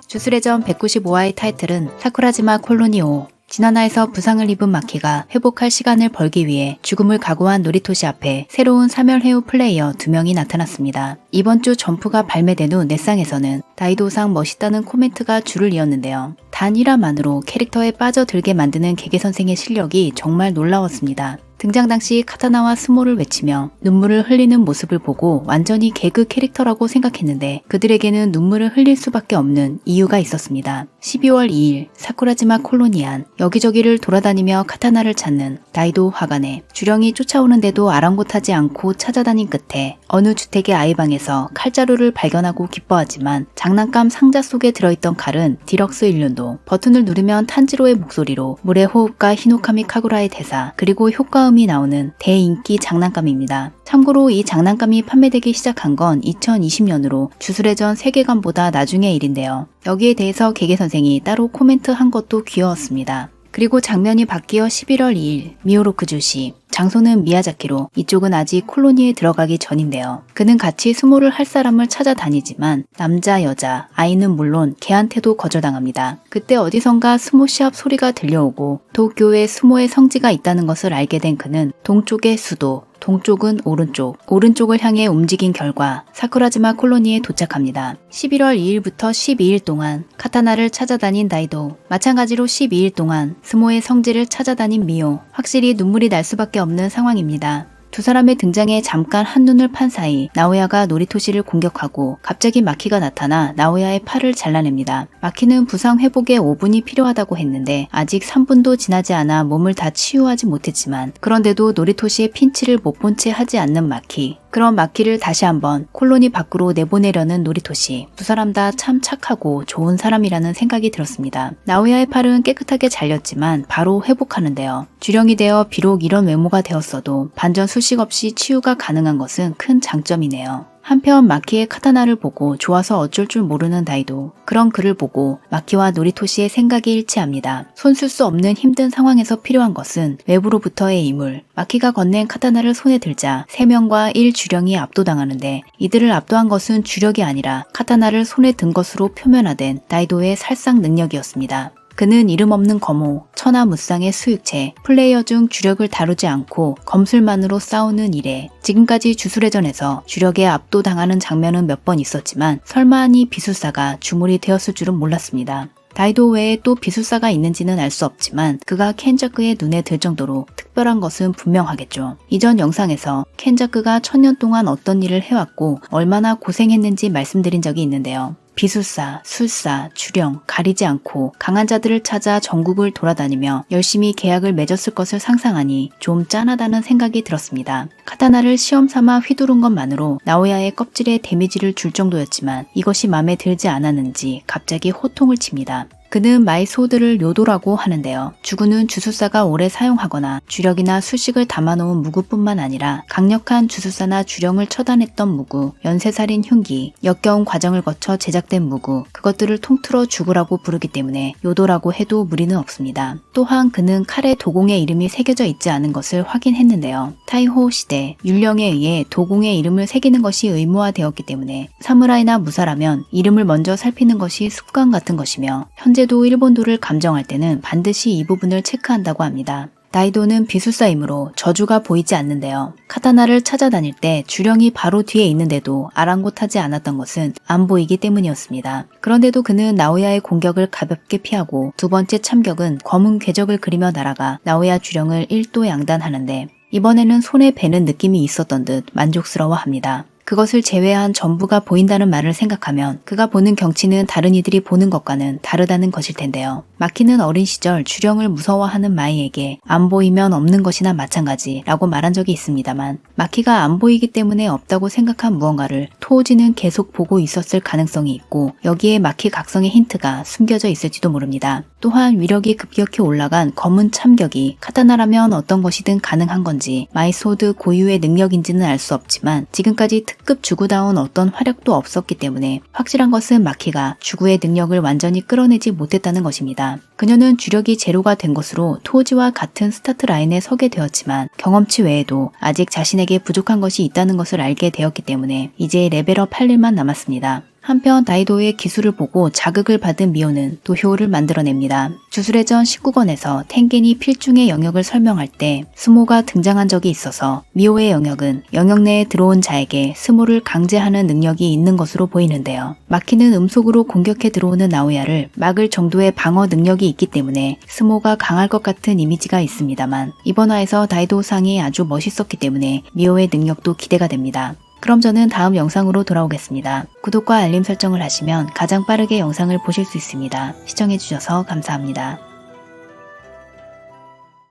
주술회전 195화의 타이틀은 사쿠라지마 콜로니 5. 지난화에서 부상을 입은 마키가 회복할 시간을 벌기 위해 죽음을 각오한 노리토시 앞에 새로운 사멸해우 플레이어 2명이 나타났습니다. 이번 주 점프가 발매된 후 넷상에서는 다이도상 멋있다는 코멘트가 줄을 이었는데요. 단 1화만으로 캐릭터에 빠져들게 만드는 개개선생의 실력이 정말 놀라웠습니다. 등장 당시 카타나와 스모를 외치며 눈물을 흘리는 모습을 보고 완전히 개그 캐릭터라고 생각했는데 그들에게는 눈물을 흘릴 수밖에 없는 이유가 있었습니다. 12월 2일 사쿠라지마 콜로니안 여기저기를 돌아다니며 카타나를 찾는 다이도 화가네. 주령이 쫓아오는데도 아랑곳하지 않고 찾아다닌 끝에 어느 주택의 아이방에서 칼자루를 발견하고 기뻐하지만 장난감 상자 속에 들어있던 칼은 디럭스 일륜도. 버튼을 누르면 탄지로의 목소리로 물의 호흡과 히노카미 카구라의 대사 그리고 효과음이 나오는 대인기 장난감입니다. 참고로 이 장난감이 판매되기 시작한 건 2020년으로 주술회전 세계관보다 나중의 일인데요. 여기에 대해서 개개선생이 따로 코멘트한 것도 귀여웠습니다. 그리고 장면이 바뀌어 11월 2일 미오로크주시. 장소는 미야자키로 이쪽은 아직 콜로니에 들어가기 전인데요. 그는 같이 수모를 할 사람을 찾아다니지만 남자, 여자, 아이는 물론 걔한테도 거절당합니다. 그때 어디선가 수모 시합 소리가 들려오고 도쿄에 수모의 성지가 있다는 것을 알게 된 그는 동쪽의 수도, 동쪽은 오른쪽, 오른쪽을 향해 움직인 결과 사쿠라지마 콜로니에 도착합니다. 11월 2일부터 12일 동안 카타나를 찾아다닌 다이도, 마찬가지로 12일 동안 스모의 성지를 찾아다닌 미오. 확실히 눈물이 날 수밖에 없는 상황입니다. 두 사람의 등장에 잠깐 한눈을 판 사이 나오야가 노리토시를 공격하고 갑자기 마키가 나타나 나오야의 팔을 잘라냅니다. 마키는 부상 회복에 5분이 필요하다고 했는데 아직 3분도 지나지 않아 몸을 다 치유하지 못했지만 그런데도 노리토시의 핀치를 못 본 채 하지 않는 마키. 그런 마키를 다시 한번 콜로니 밖으로 내보내려는 노리토시. 두 사람 다 참 착하고 좋은 사람이라는 생각이 들었습니다. 나오야의 팔은 깨끗하게 잘렸지만 바로 회복하는데요. 주령이 되어 비록 이런 외모가 되었어도 반전 수식 없이 치유가 가능한 것은 큰 장점이네요. 한편 마키의 카타나를 보고 좋아서 어쩔 줄 모르는 다이도. 그런 그를 보고 마키와 노리토시의 생각이 일치합니다. 손쓸 수 없는 힘든 상황에서 필요한 것은 외부로부터의 이물. 마키가 건넨 카타나를 손에 들자 3명과 1주령이 압도당하는데 이들을 압도한 것은 주력이 아니라 카타나를 손에 든 것으로 표면화된 다이도의 살상 능력이었습니다. 그는 이름 없는 거모, 천하무쌍의 수육체, 플레이어 중 주력을 다루지 않고 검술만으로 싸우는 일에 지금까지 주술회전에서 주력에 압도당하는 장면은 몇 번 있었지만 설마하니 비술사가 주물이 되었을 줄은 몰랐습니다. 다이도 외에 또 비술사가 있는지는 알 수 없지만 그가 켄자크의 눈에 들 정도로 특별한 것은 분명하겠죠. 이전 영상에서 켄자크가 1000년 동안 어떤 일을 해왔고 얼마나 고생했는지 말씀드린 적이 있는데요. 비술사, 술사, 주령 가리지 않고 강한 자들을 찾아 전국을 돌아다니며 열심히 계약을 맺었을 것을 상상하니 좀 짠하다는 생각이 들었습니다. 카타나를 시험삼아 휘두른 것만으로 나오야의 껍질에 데미지를 줄 정도였지만 이것이 마음에 들지 않았는지 갑자기 호통을 칩니다. 그는 마이소드를 요도라고 하는데요. 주구는 주술사가 오래 사용하거나 주력이나 수식을 담아놓은 무구뿐만 아니라 강력한 주술사나 주령을 처단했던 무구, 연쇄살인 흉기, 역겨운 과정을 거쳐 제작된 무구, 그것들을 통틀어 주구라고 부르기 때문에 요도라고 해도 무리는 없습니다. 또한 그는 칼에 도공의 이름이 새겨져 있지 않은 것을 확인했는데요. 타이호 시대, 율령에 의해 도공의 이름을 새기는 것이 의무화되었기 때문에 사무라이나 무사라면 이름을 먼저 살피는 것이 습관 같은 것이며 현재도 일본도를 감정할 때는 반드시 이 부분을 체크한다고 합니다. 다이도는 비술사이므로 저주가 보이지 않는데요. 카타나를 찾아다닐 때 주령이 바로 뒤에 있는데도 아랑곳하지 않았던 것은 안 보이기 때문이었습니다. 그런데도 그는 나오야의 공격을 가볍게 피하고 두 번째 참격은 검은 궤적을 그리며 날아가 나오야 주령을 1도 양단하는데 이번에는 손에 베는 느낌이 있었던 듯 만족스러워합니다. 그것을 제외한 전부가 보인다는 말을 생각하면 그가 보는 경치는 다른 이들이 보는 것과는 다르다는 것일 텐데요. 마키는 어린 시절 주령을 무서워하는 마이에게 안 보이면 없는 것이나 마찬가지라고 말한 적이 있습니다만 마키가 안 보이기 때문에 없다고 생각한 무언가를 토오지는 계속 보고 있었을 가능성이 있고 여기에 마키 각성의 힌트가 숨겨져 있을지도 모릅니다. 또한 위력이 급격히 올라간 검은 참격이 카타나라면 어떤 것이든 가능한 건지 마이소드 고유의 능력인지는 알 수 없지만 지금까지 특급 주구다운 어떤 화력도 없었기 때문에 확실한 것은 마키가 주구의 능력을 완전히 끌어내지 못했다는 것입니다. 그녀는 주력이 제로가 된 것으로 토지와 같은 스타트 라인에 서게 되었지만 경험치 외에도 아직 자신에게 부족한 것이 있다는 것을 알게 되었기 때문에 이제 레벨업 할 일만 남았습니다. 한편 다이도의 기술을 보고 자극을 받은 미호는 도효를 만들어냅니다. 주술회전 19권에서 텐겐이 필중의 영역을 설명할 때 스모가 등장한 적이 있어서 미호의 영역은 영역 내에 들어온 자에게 스모를 강제하는 능력이 있는 것으로 보이는데요. 마키는 음속으로 공격해 들어오는 나오야를 막을 정도의 방어 능력이 있기 때문에 스모가 강할 것 같은 이미지가 있습니다만 이번 화에서 다이도상이 아주 멋있었기 때문에 미호의 능력도 기대가 됩니다. 그럼 저는 다음 영상으로 돌아오겠습니다. 구독과 알림 설정을 하시면 가장 빠르게 영상을 보실 수 있습니다. 시청해주셔서 감사합니다.